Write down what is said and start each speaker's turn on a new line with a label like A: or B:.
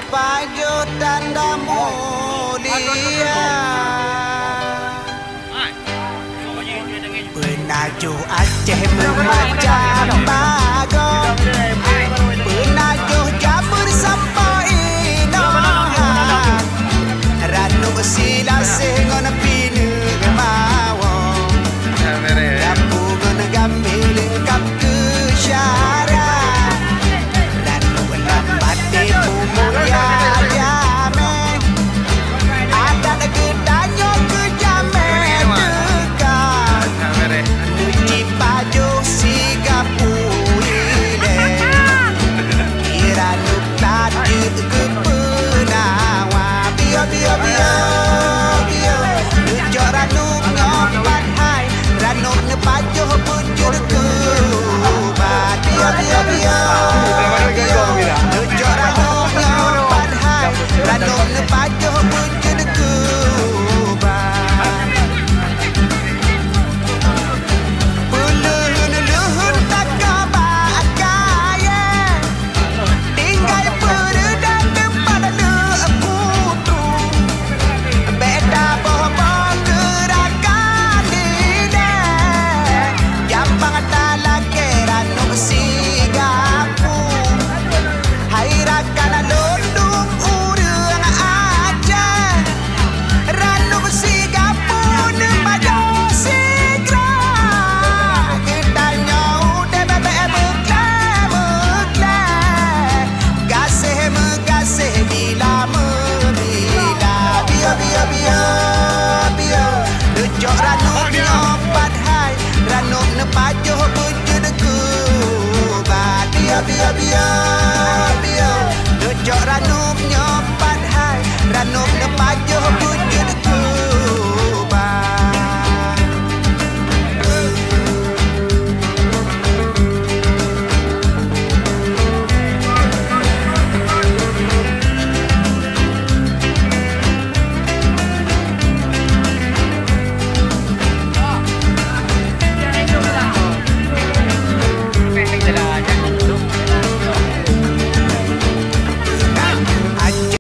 A: pajo tanda mulia. Penajo Aceh memacam bagong, penajo Jabur sampai Inohan, Ranu sila sengon pinu mawong, Rampungan gambil kap kesyarat, Ranu lambat mulia jame, adat gedanyo kejame dekat, Nuji pajo Singapura, Iranu tadi ke penawa, bio bio bio bio, Nujo ranu ngompat hai, Ranu ne pajo bujur kubat, bio bio bio bio, Nujo ranu ngompat hai, Ranu ne pajo bujur kubat. Puluh-luhun tak kabat kaya, tinggal peredam depan kutu, beda bohong gerakan lidah, jambang talak kerana sigapu, hairakan lundung urang aja, ranu sigapu nempajo sigra, ketanya udah bebe meklah, gasih megasih bila membila, bio bio bio bio, Nujo ranu nyompat hai, Ranu nepajo bujur kubat, bio bio bio